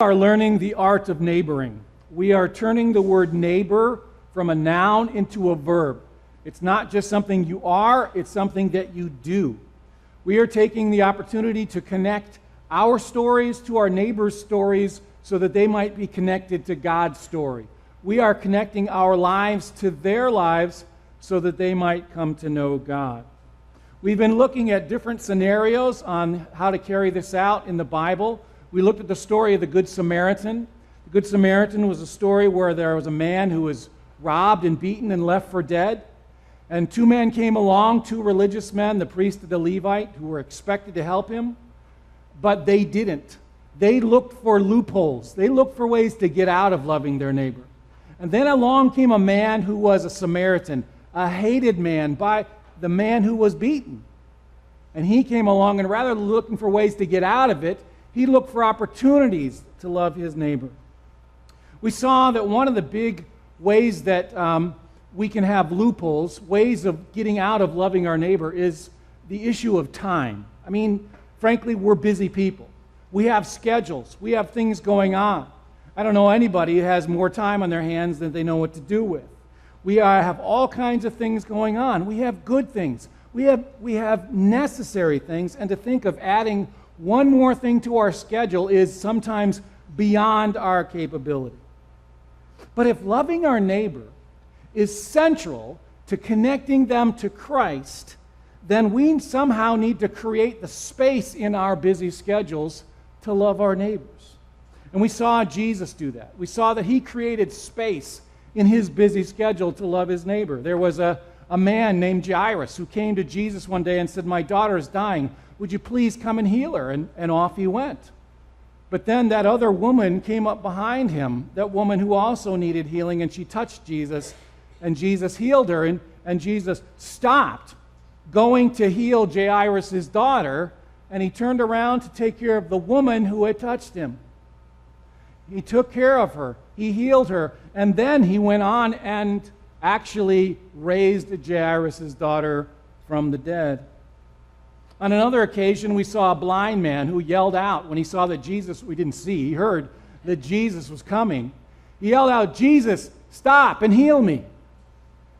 Are learning the art of neighboring. We are turning the word neighbor from a noun into a verb. It's not just something you are, it's something that you do. We are taking the opportunity to connect our stories to our neighbors' stories so that they might be connected to God's story. We are connecting our lives to their lives so that they might come to know God. We've been looking at different scenarios on how to carry this out in the Bible. We looked at the story of the Good Samaritan. The Good Samaritan was a story where there was a man who was robbed and beaten and left for dead. And two men came along, two religious men, the priest and the Levite, who were expected to help him, but they didn't. They looked for loopholes. They looked for ways to get out of loving their neighbor. And then along came a man who was a Samaritan, a hated man by the man who was beaten. And he came along, and rather than looking for ways to get out of it, he looked for opportunities to love his neighbor. We saw that one of the big ways that we can have loopholes, ways of getting out of loving our neighbor, is the issue of time. I mean, frankly, we're busy people. We have schedules. We have things going on. I don't know anybody who has more time on their hands than they know what to do with. We have all kinds of things going on. We have good things. We have necessary things, and to think of adding one more thing to our schedule is sometimes beyond our capability. But if loving our neighbor is central to connecting them to Christ, then we somehow need to create the space in our busy schedules to love our neighbors. And we saw Jesus do that. We saw that he created space in his busy schedule to love his neighbor. There was a man named Jairus who came to Jesus one day and said, "My daughter is dying. Would you please come and heal her?" And off he went. But then that other woman came up behind him, that woman who also needed healing, and she touched Jesus, and Jesus healed her, and Jesus stopped going to heal Jairus' daughter, and he turned around to take care of the woman who had touched him. He took care of her, he healed her, and then he went on and actually raised Jairus' daughter from the dead. On another occasion, we saw a blind man who yelled out when he saw that Jesus, we didn't see, he heard that Jesus was coming. He yelled out, "Jesus, stop and heal me."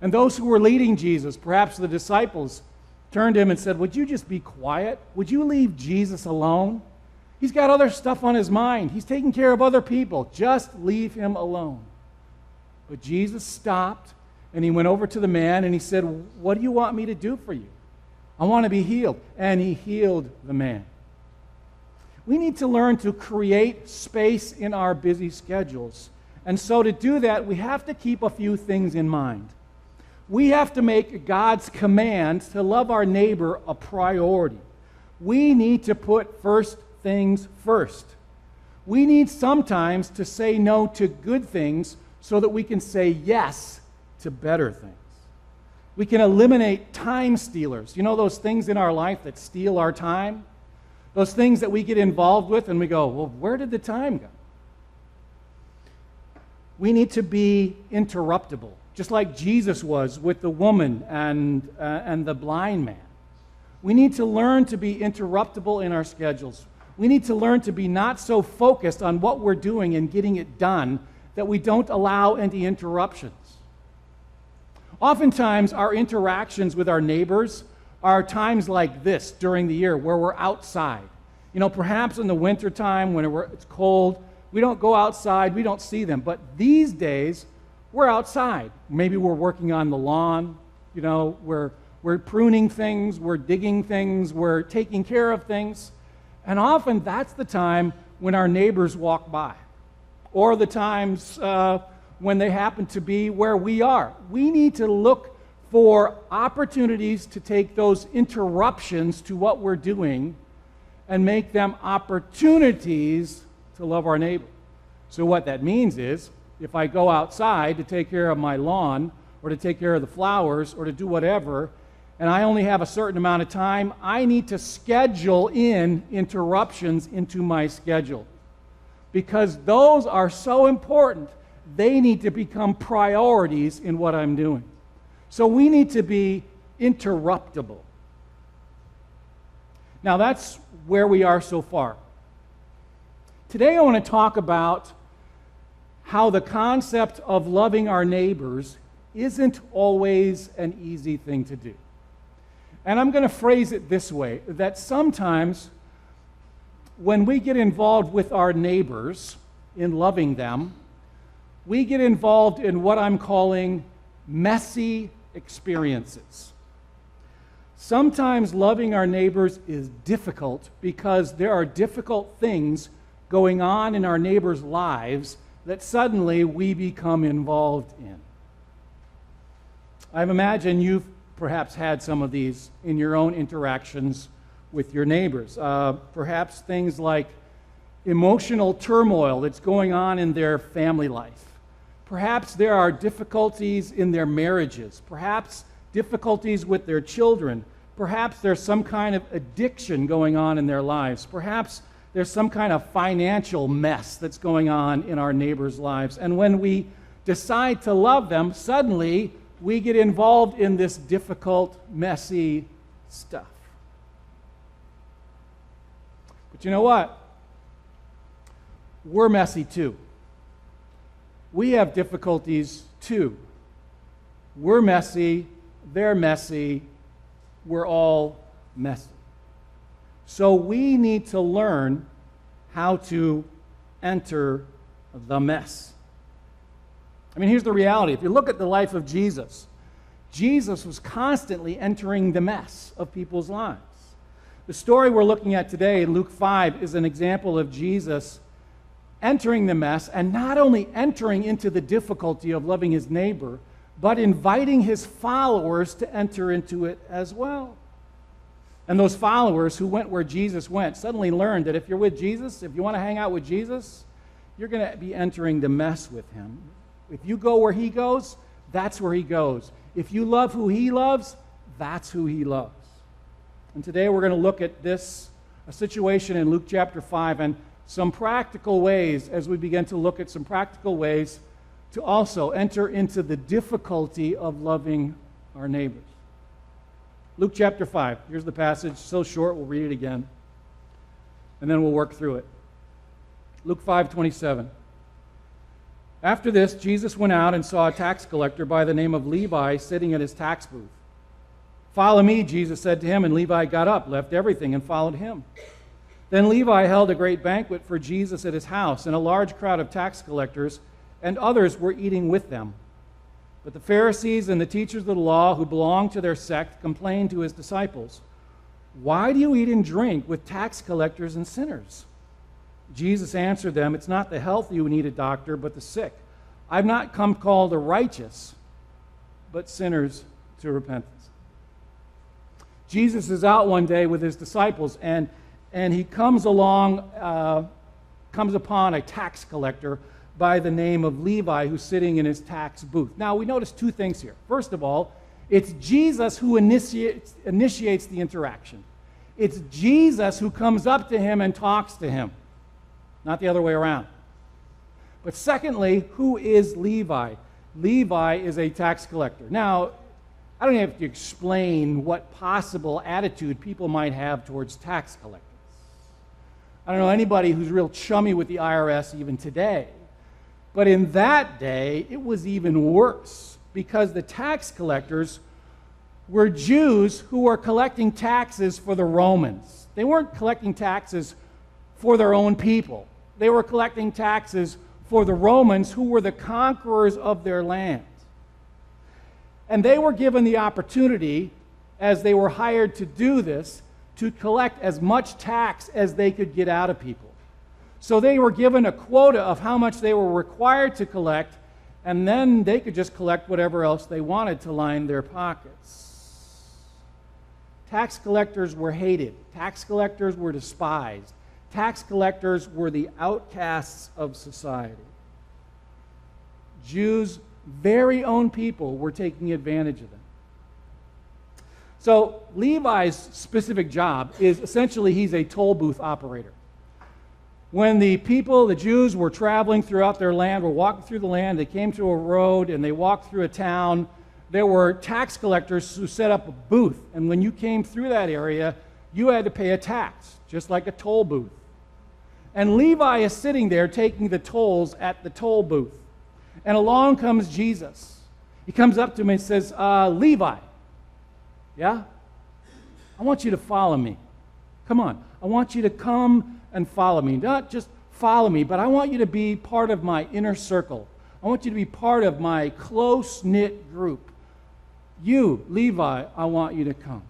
And those who were leading Jesus, perhaps the disciples, turned to him and said, "Would you just be quiet? Would you leave Jesus alone? He's got other stuff on his mind. He's taking care of other people. Just leave him alone." But Jesus stopped, and he went over to the man, and he said, "What do you want me to do for you? I want to be healed." And he healed the man. We need to learn to create space in our busy schedules. And so to do that, we have to keep a few things in mind. We have to make God's command to love our neighbor a priority. We need to put first things first. We need sometimes to say no to good things so that we can say yes to better things. We can eliminate time stealers. You know those things in our life that steal our time? Those things that we get involved with and we go, "Well, where did the time go?" We need to be interruptible, just like Jesus was with the woman and the blind man. We need to learn to be interruptible in our schedules. We need to learn to be not so focused on what we're doing and getting it done that we don't allow any interruptions. Oftentimes, our interactions with our neighbors are times like this during the year where we're outside. You know, perhaps in the wintertime when it's cold, we don't go outside, we don't see them. But these days, we're outside. Maybe we're working on the lawn, you know, we're pruning things, we're digging things, we're taking care of things. And often that's the time when our neighbors walk by, or the times when they happen to be where we are. We need to look for opportunities to take those interruptions to what we're doing and make them opportunities to love our neighbor. So what that means is, if I go outside to take care of my lawn or to take care of the flowers or to do whatever, and I only have a certain amount of time, I need to schedule in interruptions into my schedule, because those are so important. They need to become priorities in what I'm doing. So we need to be interruptible. Now that's where we are so far. Today I want to talk about how the concept of loving our neighbors isn't always an easy thing to do. And I'm going to phrase it this way, that sometimes when we get involved with our neighbors in loving them, we get involved in what I'm calling messy experiences. Sometimes loving our neighbors is difficult because there are difficult things going on in our neighbors' lives that suddenly we become involved in. I imagine you've perhaps had some of these in your own interactions with your neighbors. Perhaps things like emotional turmoil that's going on in their family life. Perhaps there are difficulties in their marriages. Perhaps difficulties with their children. Perhaps there's some kind of addiction going on in their lives. Perhaps there's some kind of financial mess that's going on in our neighbors' lives. And when we decide to love them, suddenly we get involved in this difficult, messy stuff. But you know what? We're messy too. We have difficulties too. We're messy, they're messy, we're all messy. So we need to learn how to enter the mess. I mean, here's the reality. If you look at the life of Jesus, Jesus was constantly entering the mess of people's lives. The story we're looking at today, Luke 5, is an example of Jesus entering the mess, and not only entering into the difficulty of loving his neighbor, but inviting his followers to enter into it as well. And those followers who went where Jesus went suddenly learned that if you're with Jesus, if you want to hang out with Jesus, you're going to be entering the mess with him. If you go where he goes, that's where he goes. If you love who he loves, that's who he loves. And today we're going to look at this, a situation in Luke chapter 5, and some practical ways, as we begin to look at some practical ways to also enter into the difficulty of loving our neighbors. Luke chapter 5. Here's the passage. So short, we'll read it again. And then we'll work through it. Luke 5:27. After this, Jesus went out and saw a tax collector by the name of Levi sitting at his tax booth. "Follow me," Jesus said to him, and Levi got up, left everything, and followed him. Then Levi held a great banquet for Jesus at his house, and a large crowd of tax collectors and others were eating with them. But the Pharisees and the teachers of the law who belonged to their sect complained to his disciples, "Why do you eat and drink with tax collectors and sinners?" Jesus answered them, "It's not the healthy who need a doctor, but the sick. I've not come to call the righteous, but sinners to repentance." Jesus is out one day with his disciples, and he comes upon a tax collector by the name of Levi, who's sitting in his tax booth. Now, we notice two things here. First of all, it's Jesus who initiates the interaction. It's Jesus who comes up to him and talks to him, not the other way around. But secondly, who is Levi? Levi is a tax collector. Now, I don't have to explain what possible attitude people might have towards tax collectors. I don't know anybody who's real chummy with the IRS even today. But in that day, it was even worse, because the tax collectors were Jews who were collecting taxes for the Romans. They weren't collecting taxes for their own people. They were collecting taxes for the Romans, who were the conquerors of their land. And they were given the opportunity, as they were hired to do this, to collect as much tax as they could get out of people. So they were given a quota of how much they were required to collect, and then they could just collect whatever else they wanted to line their pockets. Tax collectors were hated. Tax collectors were despised. Tax collectors were the outcasts of society. Jews' very own people were taking advantage of them. So Levi's specific job is essentially he's a toll booth operator. When the people, the Jews, were traveling throughout their land, were walking through the land, they came to a road and they walked through a town, there were tax collectors who set up a booth. And when you came through that area, you had to pay a tax, just like a toll booth. And Levi is sitting there taking the tolls at the toll booth. And along comes Jesus. He comes up to him and says, Levi, yeah? I want you to follow me. Come on. I want you to come and follow me. Not just follow me, but I want you to be part of my inner circle. I want you to be part of my close-knit group. You, Levi, I want you to come.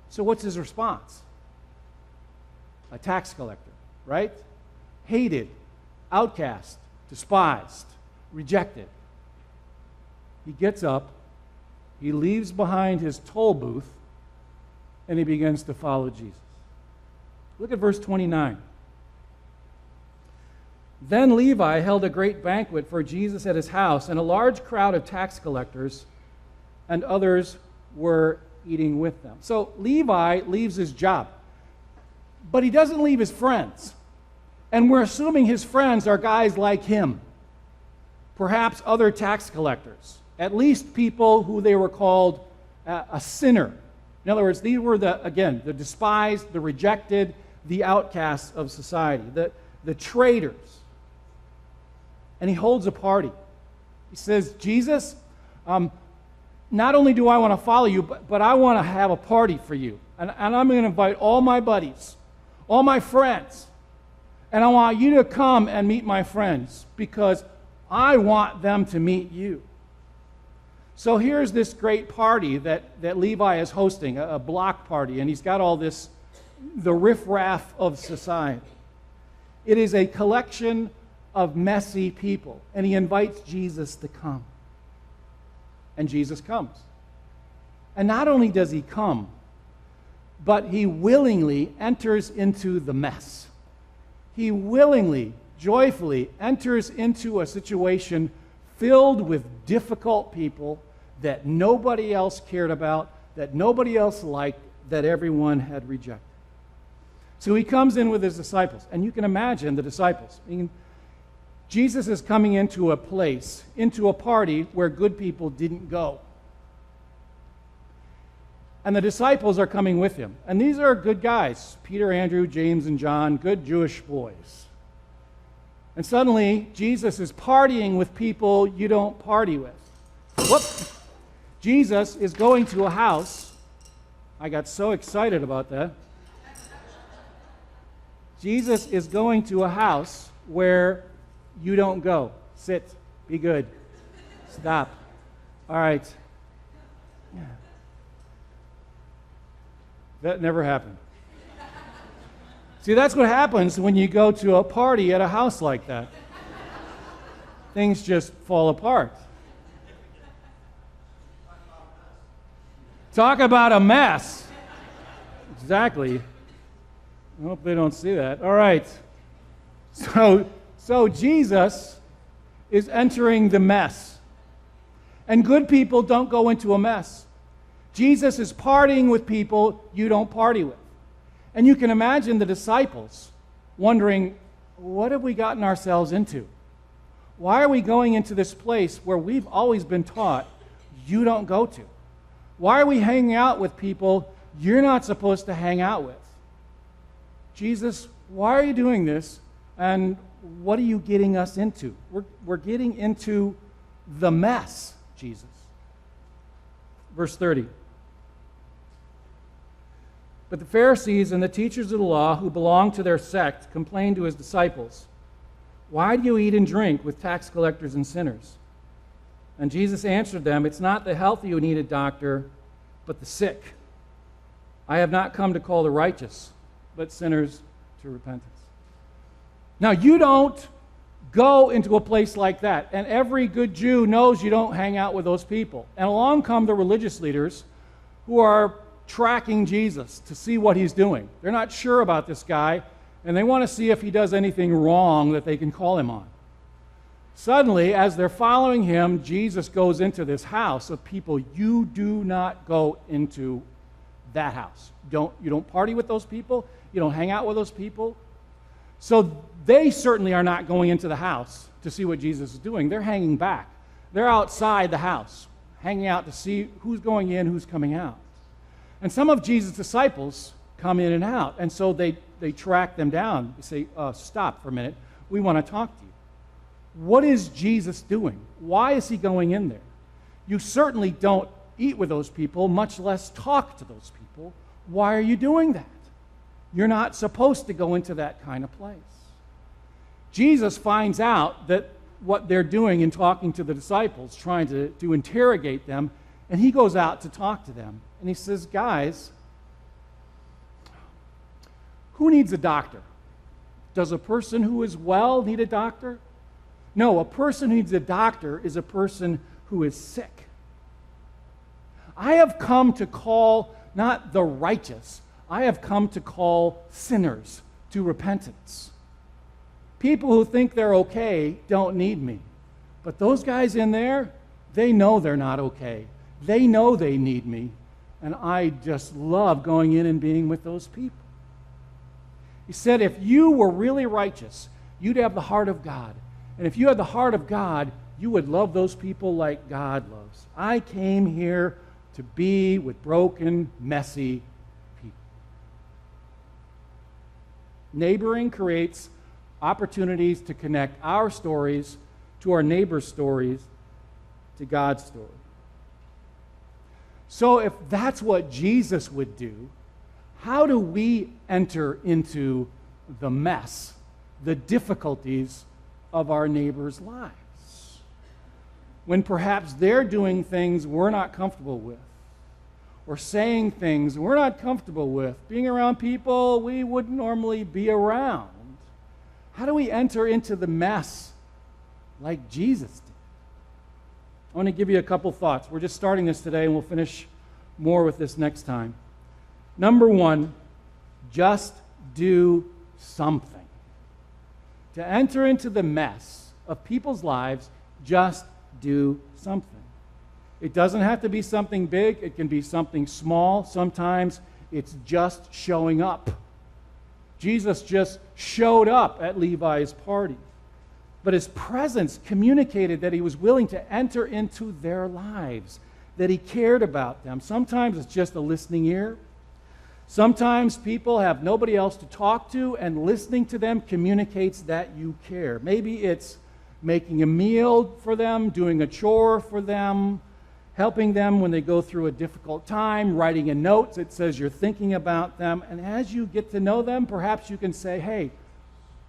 So what's his response? A tax collector, right? Hated, outcast, despised, rejected. He gets up, he leaves behind his toll booth, and he begins to follow Jesus. Look at verse 29. Then Levi held a great banquet for Jesus at his house, and a large crowd of tax collectors and others were eating with them. So Levi leaves his job, but he doesn't leave his friends. And we're assuming his friends are guys like him, perhaps other tax collectors, at least people who they were called a sinner. In other words, these were the despised, the rejected, the outcasts of society, the traitors. And he holds a party. He says, Jesus, not only do I want to follow you, but I want to have a party for you. And I'm going to invite all my buddies, all my friends. And I want you to come and meet my friends because I want them to meet you. So here's this great party that Levi is hosting, a block party, and he's got all this, the riffraff of society. It is a collection of messy people, and he invites Jesus to come. And Jesus comes. And not only does he come, but he willingly enters into the mess. He willingly, joyfully enters into a situation filled with difficult people that nobody else cared about, that nobody else liked, that everyone had rejected. So he comes in with his disciples, and you can imagine the disciples. I mean, Jesus is coming into a place, into a party where good people didn't go. And the disciples are coming with him. And these are good guys, Peter, Andrew, James, and John, good Jewish boys. And suddenly, Jesus is partying with people you don't party with. Whoop! Jesus is going to a house. I got so excited about that. Jesus is going to a house where you don't go. Sit. Be good. Stop. All right. Yeah. That never happened. See, that's what happens when you go to a party at a house like that. Things just fall apart. Talk about a mess. Exactly. I hope they don't see that. All right. So Jesus is entering the mess. And good people don't go into a mess. Jesus is partying with people you don't party with. And you can imagine the disciples wondering, what have we gotten ourselves into? Why are we going into this place where we've always been taught you don't go to? Why are we hanging out with people you're not supposed to hang out with? Jesus, why are you doing this? And what are you getting us into? We're getting into the mess, Jesus. Verse 30. But the Pharisees and the teachers of the law who belonged to their sect complained to his disciples, "Why do you eat and drink with tax collectors and sinners?" And Jesus answered them, "It's not the healthy who need a doctor, but the sick. I have not come to call the righteous, but sinners to repentance." Now, you don't go into a place like that, and every good Jew knows you don't hang out with those people. And along come the religious leaders who are tracking Jesus to see what he's doing. They're not sure about this guy, and they want to see if he does anything wrong that they can call him on. Suddenly, as they're following him, Jesus goes into this house of people. You do not go into that house. You don't party with those people. You don't hang out with those people. So they certainly are not going into the house to see what Jesus is doing. They're hanging back. They're outside the house, hanging out to see who's going in, who's coming out. And some of Jesus' disciples come in and out. And so they track them down. They say, stop for a minute. We want to talk to you. What is Jesus doing? Why is he going in there? You certainly don't eat with those people, much less talk to those people. Why are you doing that? You're not supposed to go into that kind of place. Jesus finds out that what they're doing in talking to the disciples, trying to interrogate them, and he goes out to talk to them. And he says, guys, who needs a doctor? Does a person who is well need a doctor? No, a person who needs a doctor is a person who is sick. I have come to call not the righteous, I have come to call sinners to repentance. People who think they're okay don't need me. But those guys in there, they know they're not okay. They know they need me. And I just love going in and being with those people. He said, if you were really righteous, you'd have the heart of God. And if you had the heart of God, you would love those people like God loves. I came here to be with broken, messy people. Neighboring creates opportunities to connect our stories to our neighbor's stories, to God's story. So if that's what Jesus would do, how do we enter into the mess, the difficulties of our neighbors' lives? When perhaps they're doing things we're not comfortable with, or saying things we're not comfortable with, being around people we wouldn't normally be around. How do we enter into the mess like Jesus did? I want to give you a couple thoughts. We're just starting this today, and we'll finish more with this next time. Number one, just do something. To enter into the mess of people's lives, just do something. It doesn't have to be something big. It can be something small. Sometimes it's just showing up. Jesus just showed up at Levi's party. But his presence communicated that he was willing to enter into their lives, that he cared about them. Sometimes it's just a listening ear. Sometimes people have nobody else to talk to, and listening to them communicates that you care. Maybe it's making a meal for them, doing a chore for them, helping them when they go through a difficult time, writing a note that says you're thinking about them. And as you get to know them, perhaps you can say, hey,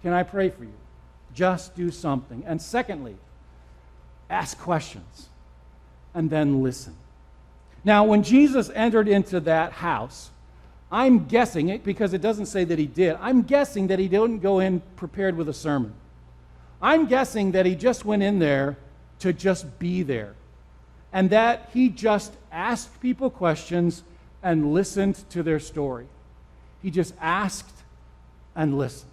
can I pray for you? Just do something. And secondly, ask questions and then listen. Now, when Jesus entered into that house, I'm guessing it because it doesn't say that he did. I'm guessing that he didn't go in prepared with a sermon. I'm guessing that he just went in there to just be there, and that he just asked people questions and listened to their story. He just asked and listened.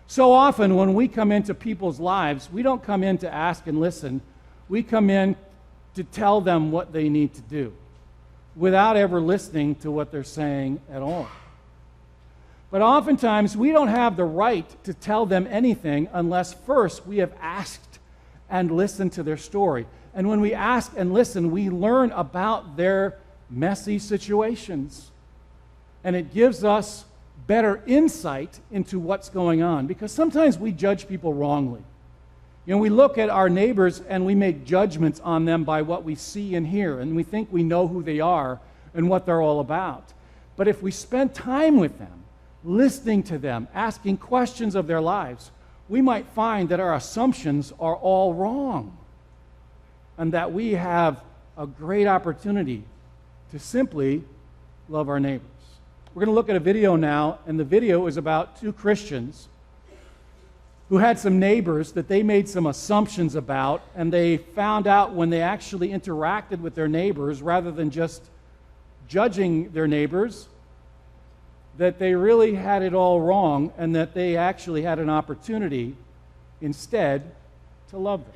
So often when we come into people's lives, we don't come in to ask and listen. We come in to tell them what they need to do without ever listening to what they're saying at all. But oftentimes we don't have the right to tell them anything unless first we have asked and listened to their story. And when we ask and listen, we learn about their messy situations. And it gives us better insight into what's going on. Because sometimes we judge people wrongly. You know, we look at our neighbors and we make judgments on them by what we see and hear. And we think we know who they are and what they're all about. But if we spend time with them, listening to them, asking questions of their lives, we might find that our assumptions are all wrong. And that we have a great opportunity to simply love our neighbors. We're going to look at a video now, and the video is about two Christians who had some neighbors that they made some assumptions about, and they found out when they actually interacted with their neighbors, rather than just judging their neighbors, that they really had it all wrong, and that they actually had an opportunity instead to love them.